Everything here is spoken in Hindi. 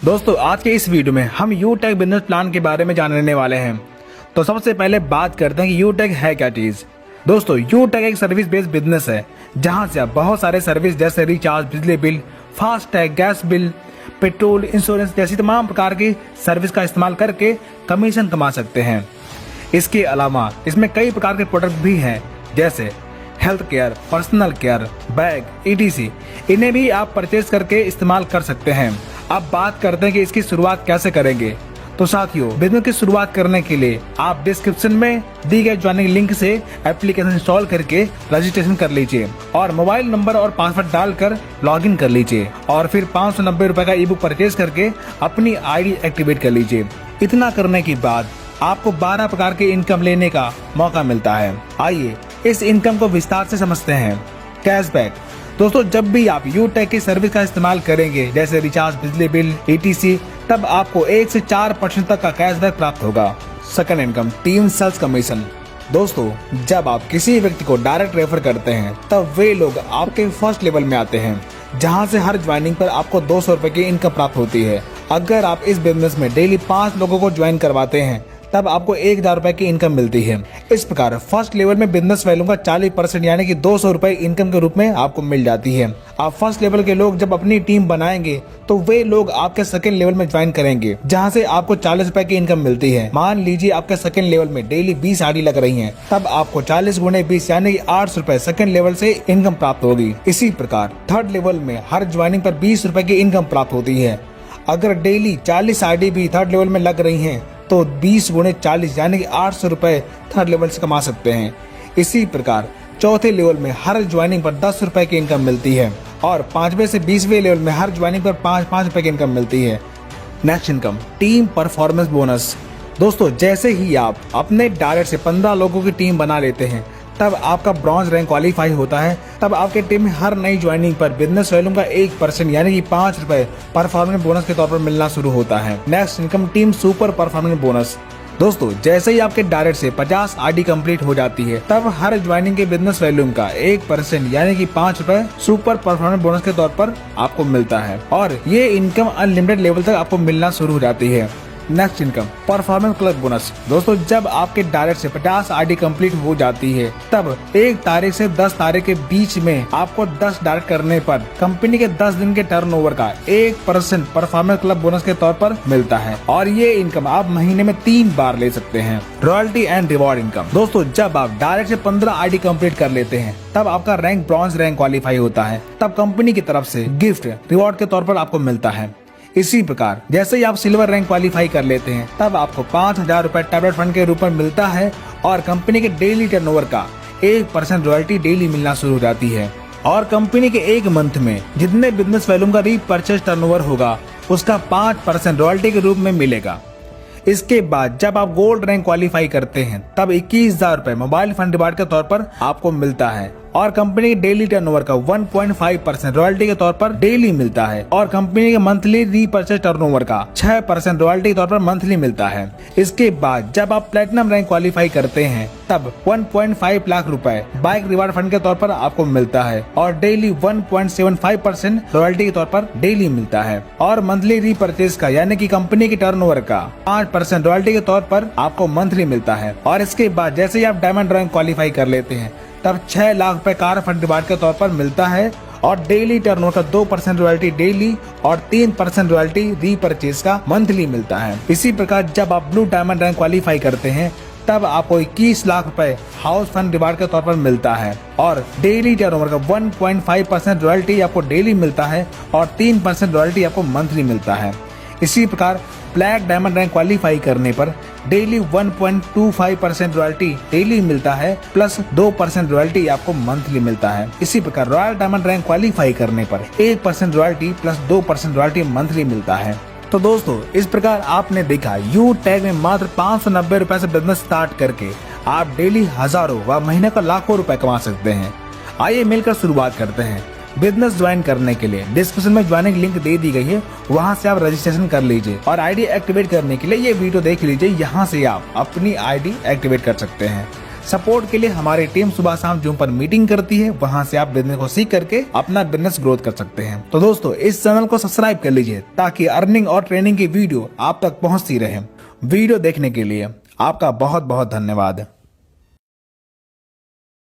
दोस्तों आज के इस वीडियो में हम यूटेक बिजनेस प्लान के बारे में जानने वाले हैं। तो सबसे पहले बात करते हैं कि यूटेक है क्या चीज़। दोस्तों यूटेक एक सर्विस बेस्ड बिजनेस है जहां से आप बहुत सारे सर्विस जैसे रिचार्ज, बिजली bill, FASTag, gas bill, petrol, insurance जैसी तमाम प्रकार की सर्विस का इस्तेमाल करके कमीशन कमा सकते हैं। इसके अलावा इसमें कई प्रकार के प्रोडक्ट भी हैं जैसे health care, personal care, bag, ETC। इन्हें भी आप परचेज करके इस्तेमाल कर सकते हैं। अब बात करते हैं कि इसकी शुरुआत कैसे करेंगे। तो साथियों, बिजनेस की शुरुआत करने के लिए आप डिस्क्रिप्शन में दी गए ज्वाइनिंग लिंक से एप्लीकेशन इंस्टॉल करके रजिस्ट्रेशन कर लीजिए और मोबाइल नंबर और पासवर्ड डालकर लॉगिन कर लीजिए और फिर 590 रुपए का ई-बुक परचेज करके अपनी ID एक्टिवेट कर लीजिए। इतना करने के बाद आपको 12 प्रकार की इनकम लेने का मौका मिलता है। आइए इस इनकम को विस्तार से समझते हैं। कैशबैक। दोस्तों जब भी आप यूटेक की सर्विस का इस्तेमाल करेंगे जैसे रिचार्ज, बिजली बिल, ETC, तब आपको 1 से 4% तक का कैशबैक प्राप्त होगा। Second income, team sales commission. दोस्तों जब आप किसी व्यक्ति को डायरेक्ट रेफर करते हैं तब वे लोग आपके फर्स्ट लेवल में आते हैं जहां से हर ज्वाइनिंग पर आपको 200 रुपए की इनकम प्राप्त होती है। अगर आप इस बिजनेस में डेली 5 लोगों को ज्वाइन करवाते हैं तब आपको 1000 रुपए की इनकम मिलती है। इस प्रकार फर्स्ट लेवल में बिजनेस वैल्यू का 40% यानी कि 200 रुपए इनकम के रूप में आपको मिल जाती है। आप फर्स्ट लेवल के लोग जब अपनी टीम बनाएंगे तो वे लोग आपके सेकंड लेवल में ज्वाइन करेंगे जहां से आपको 40 रुपए की इनकम मिलती है। मान लीजिए आपके सेकंड लेवल में डेली 20 ID लग रही है, तब आपको 40 गुणे 20 यानी कि 800 रुपए सेकंड लेवल से इनकम प्राप्त होगी। इसी प्रकार थर्ड लेवल में हर ज्वाइनिंग पर 20 रुपए की इनकम प्राप्त होती है। अगर डेली 40 ID भी थर्ड लेवल में लग रही है तो 20 गुणे 40 यानी कि 800 रुपए थर्ड लेवल से कमा सकते हैं। इसी प्रकार चौथे लेवल में हर ज्वाइनिंग पर 10 रुपए की इनकम मिलती है और 5वें से 20वें लेवल में हर ज्वाइनिंग पर 5-5 रुपए की इनकम मिलती है। Next income, team performance bonus. दोस्तों जैसे ही आप अपने डायरेक्ट से 15 लोगों की टीम बना लेते हैं तब आपका ब्रॉन्ज रैंक क्वालिफाई होता है। तब आपके टीम में हर नई ज्वाइनिंग पर बिजनेस वैल्यू का 1% यानी कि 5 रुपए परफॉर्मेंस बोनस के तौर पर मिलना शुरू होता है। Next income, team super performance bonus. दोस्तों जैसे ही आपके डायरेक्ट से 50 ID कंप्लीट हो जाती है तब हर ज्वाइनिंग के बिजनेस वैल्यू का 1% यानी कि 5 रुपए सुपर परफॉर्मेंस बोनस के तौर पर आपको मिलता है और ये इनकम अनलिमिटेड लेवल तक आपको मिलना शुरू हो जाती है। Next income, performance club bonus. दोस्तों जब आपके डायरेक्ट से 50 ID कंप्लीट हो जाती है तब 1 तारीख से 10 तारीख के बीच में आपको 10 डायरेक्ट करने पर कंपनी के 10 दिन के टर्नओवर का 1% परफॉर्मेंस क्लब बोनस के तौर पर मिलता है और ये इनकम आप महीने में 3 बार ले सकते हैं। Royalty and reward income. दोस्तों जब आप डायरेक्ट से 15 ID कंप्लीट कर लेते हैं तब आपका रैंक ब्रॉन्ज रैंक क्वालिफाई होता है। तब कंपनी की तरफ से गिफ्ट रिवॉर्ड के तौर पर आपको मिलता है। इसी प्रकार जैसे ही आप सिल्वर रैंक क्वालिफाई कर लेते हैं तब आपको 5000 रुपए टैबलेट फंड के रूप में मिलता है और कंपनी के डेली टर्नओवर का 1% रॉयल्टी डेली मिलना शुरू हो जाती है और कंपनी के एक मंथ में जितने बिजनेस वैल्यू का रीपरचेज टर्नओवर होगा उसका 5% रॉयल्टी के रूप में मिलेगा। इसके बाद जब आप गोल्ड रैंक क्वालिफाई करते हैं तब 21,000 रुपए मोबाइल फंड रिवार्ड के तौर पर आपको मिलता है और कंपनी के डेली टर्नओवर का 1.5% रॉयल्टी के तौर पर डेली मिलता है और कंपनी के मंथली रीपरचेज टर्नओवर का 6% रॉयल्टी के तौर पर मंथली मिलता है। इसके बाद जब आप प्लेटिनम रैंक क्वालिफाई करते हैं तब 1.5 लाख रुपए बाइक रिवार्ड फंड के तौर पर आपको मिलता है और डेली 1.75% रॉयल्टी के तौर पर डेली मिलता है और मंथली रीपरचेज का यानी कि कंपनी की टर्नओवर का 5% रॉयल्टी के तौर पर आपको मंथली मिलता है। और इसके बाद जैसे ही आप डायमंड रैंक क्वालिफाई कर लेते हैं तब 6 लाख रुपए कार फंड रिवार्ड के तौर पर मिलता है और डेली टर्नओवर का 2% रॉयल्टी डेली और 3% रॉयल्टी रीपरचेज का मंथली मिलता है। इसी प्रकार जब आप ब्लू डायमंड रैंक क्वालिफाई करते हैं तब आपको 21 लाख रुपए हाउस फंड रिवार्ड के तौर पर मिलता है और डेली टर्नओवर का 1.5% रॉयल्टी आपको डेली मिलता है और 3% रॉयल्टी आपको मंथली मिलता है। इसी प्रकार ब्लैक डायमंड रैंक क्वालिफाई करने पर डेली 1.25% रॉयल्टी डेली मिलता है प्लस 2% रॉयल्टी आपको मंथली मिलता है। इसी प्रकार रॉयल डायमंड रैंक क्वालिफाई करने पर 1% रॉयल्टी प्लस 2% रॉयल्टी मंथली मिलता है। तो दोस्तों इस प्रकार आपने देखा यूटेक में मात्र 590 रुपए से बिजनेस स्टार्ट करके आप डेली हजारों व महीने का लाखों रुपए कमा सकते हैं। आइए मिलकर शुरुआत करते हैं। बिजनेस ज्वाइन करने के लिए डिस्क्रिप्शन में ज्वाइनिंग लिंक दे दी गई है, वहां से आप रजिस्ट्रेशन कर लीजिए और ID एक्टिवेट करने के लिए ये वीडियो देख लीजिए, यहाँ से आप अपनी ID एक्टिवेट कर सकते हैं। सपोर्ट के लिए हमारी टीम सुबह शाम जूम पर मीटिंग करती है, वहां से आप बिजनेस को सीख करके अपना बिजनेस ग्रोथ कर सकते हैं। तो दोस्तों इस चैनल को सब्सक्राइब कर लीजिए ताकि अर्निंग और ट्रेनिंग की वीडियो आप तक पहुंचती रहे। वीडियो देखने के लिए आपका बहुत बहुत धन्यवाद।